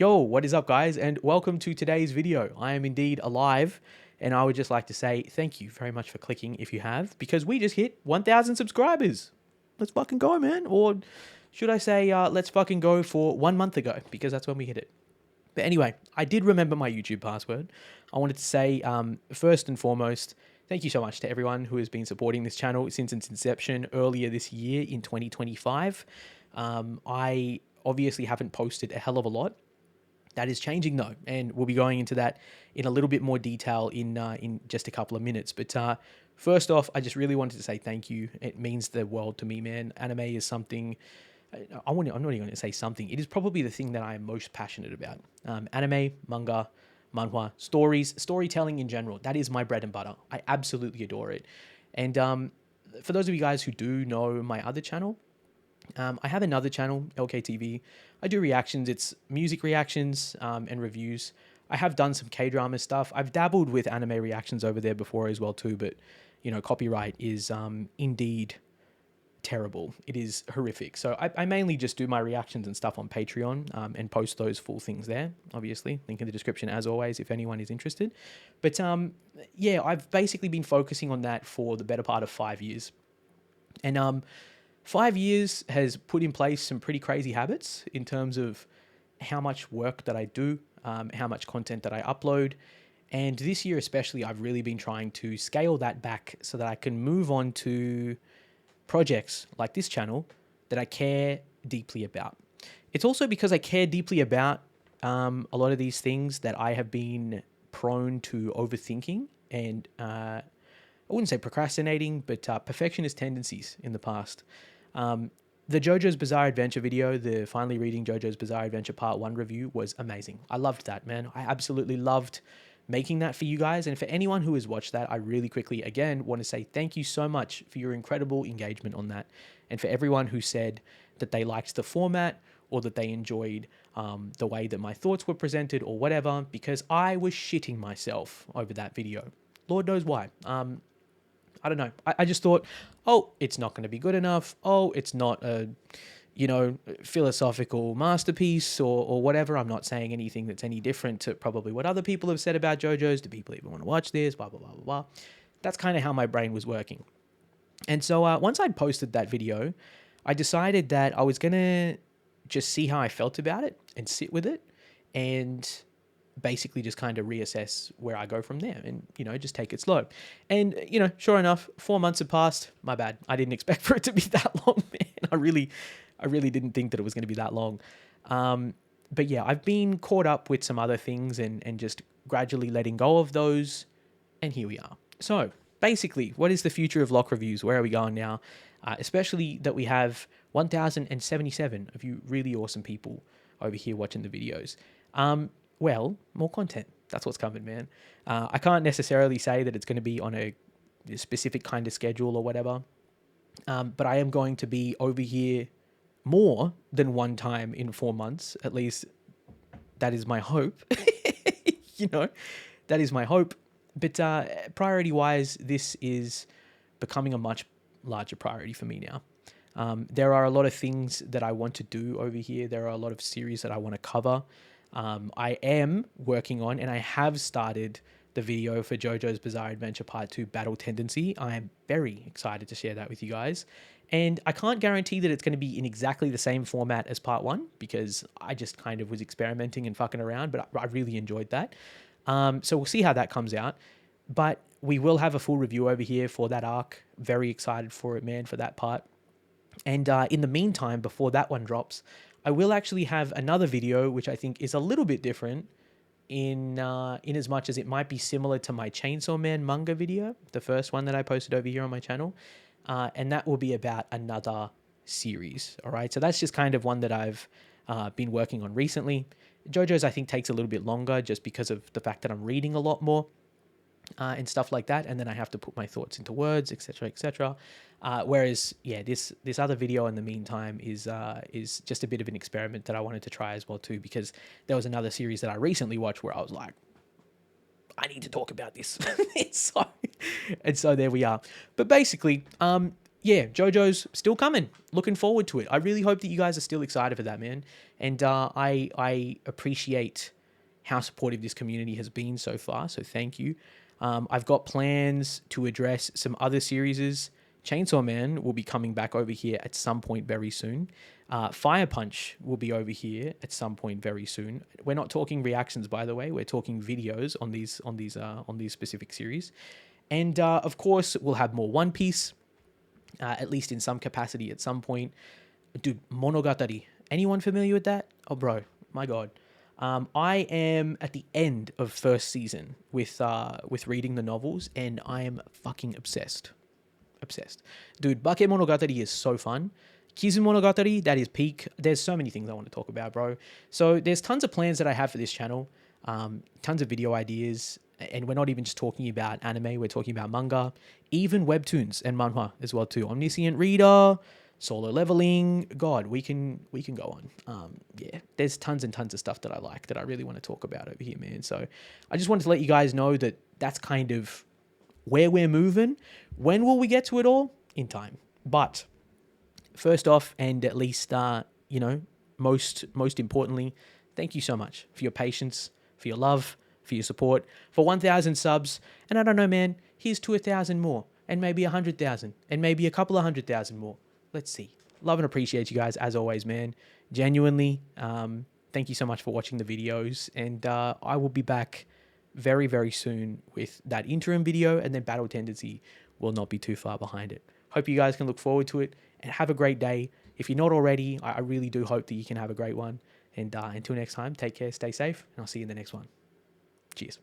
Yo, what is up, guys, and welcome to today's video. I am indeed alive, and I would just like to say thank you very much for clicking if you have, because we just hit 1,000 subscribers. Let's fucking go, man. Or should I say, let's fucking go for 1 month ago, because that's when we hit it. But anyway, I did remember my YouTube password. I wanted to say, first and foremost, thank you so much to everyone who has been supporting this channel since its inception earlier this year in 2025. I obviously haven't posted a hell of a lot. That is changing though, and we'll be going into that in a little bit more detail in just a couple of minutes. But first off, I just really wanted to say thank you. It means the world to me, man. Anime is something. I'm not even going to say something. It is probably the thing that I am most passionate about. Anime, manga, manhwa, storytelling in general. That is my bread and butter. I absolutely adore it. And for those of you guys who do know my other channel, I have another channel, lktv. I do reactions. It's music reactions and reviews. I have done some K-drama stuff. I've dabbled with anime reactions over there before as well too, but you know, copyright is indeed terrible. It is horrific. So I mainly just do my reactions and stuff on Patreon and post those full things there, obviously. Link in the description as always if anyone is interested. But yeah, I've basically been focusing on that for the better part of 5 years. And 5 years has put in place some pretty crazy habits in terms of how much work that I do, how much content that I upload. And this year especially, I've really been trying to scale that back so that I can move on to projects like this channel that I care deeply about. It's also because I care deeply about a lot of these things that I have been prone to overthinking and I wouldn't say procrastinating, but perfectionist tendencies in the past. The JoJo's Bizarre Adventure video, the finally reading JoJo's Bizarre Adventure Part 1 review was amazing. I loved that, man. I absolutely loved making that for you guys. And for anyone who has watched that, I really quickly, again, want to say thank you so much for your incredible engagement on that. And for everyone who said that they liked the format or that they enjoyed the way that my thoughts were presented or whatever, because I was shitting myself over that video. Lord knows why. I don't know. I just thought, oh, it's not going to be good enough. Oh, it's not a, you know, philosophical masterpiece or whatever. I'm not saying anything that's any different to probably what other people have said about JoJo's. Do people even want to watch this? Blah, blah, blah, blah, blah. That's kind of how my brain was working. And so once I'd posted that video, I decided that I was going to just see how I felt about it and sit with it and basically just kind of reassess where I go from there and, you know, just take it slow. And, you know, sure enough, 4 months have passed. My bad. I didn't expect for it to be that long, man. I really didn't think that it was going to be that long. But yeah, I've been caught up with some other things and just gradually letting go of those. And here we are. So basically, what is the future of Lock Reviews? Where are we going now? Especially that we have 1,077 of you really awesome people over here watching the videos. Well, more content. That's what's coming, man. I can't necessarily say that it's going to be on a specific kind of schedule or whatever, but I am going to be over here more than one time in 4 months. At least that is my hope. You know, that is my hope. But priority-wise, this is becoming a much larger priority for me now. There are a lot of things that I want to do over here. There are a lot of series that I want to cover. I am working on, and I have started the video for JoJo's Bizarre Adventure Part 2 Battle Tendency. I am very excited to share that with you guys. And I can't guarantee that it's going to be in exactly the same format as Part 1, because I just kind of was experimenting and fucking around, but I really enjoyed that. So we'll see how that comes out. But we will have a full review over here for that arc. Very excited for it, man, for that part. And in the meantime, before that one drops, I will actually have another video, which I think is a little bit different in as much as it might be similar to my Chainsaw Man manga video, the first one that I posted over here on my channel. And that will be about another series. All right. So that's just kind of one that I've been working on recently. JoJo's, I think, takes a little bit longer just because of the fact that I'm reading a lot more. And stuff like that, and then I have to put my thoughts into words, etc., etc. Whereas, yeah, this other video in the meantime is just a bit of an experiment that I wanted to try as well too, because there was another series that I recently watched where I was like, I need to talk about this, and so there we are. But basically, yeah, JoJo's still coming. Looking forward to it. I really hope that you guys are still excited for that, man. And I appreciate how supportive this community has been so far. So thank you. I've got plans to address some other series. Chainsaw Man will be coming back over here at some point very soon. Fire Punch will be over here at some point very soon. We're not talking reactions, by the way. We're talking videos on these specific series. And of course, we'll have more One Piece, at least in some capacity at some point. Dude, Monogatari. Anyone familiar with that? Oh, bro, my God. I am at the end of first season with reading the novels, and I am fucking obsessed. Obsessed. Dude, Bake Monogatari is so fun. Kizu Monogatari, that is peak. There's so many things I want to talk about, bro. So there's tons of plans that I have for this channel. Tons of video ideas. And we're not even just talking about anime. We're talking about manga. Even webtoons and manhwa as well too. Omniscient Reader, Solo Leveling. God, we can go on. Yeah, there's tons and tons of stuff that I like that I really want to talk about over here, man. So I just wanted to let you guys know that that's kind of where we're moving. When will we get to it all? In time. But first off, and at least, most importantly, thank you so much for your patience, for your love, for your support, for 1,000 subs. And I don't know, man, here's to 1,000 more, and maybe 100,000, and maybe a couple of 100,000 more. Let's see. Love and appreciate you guys as always, man. Genuinely, thank you so much for watching the videos, and I will be back very, very soon with that interim video, and then Battle Tendency will not be too far behind it. Hope you guys can look forward to it, and have a great day. If you're not already, I really do hope that you can have a great one. And until next time, take care, stay safe, and I'll see you in the next one. Cheers.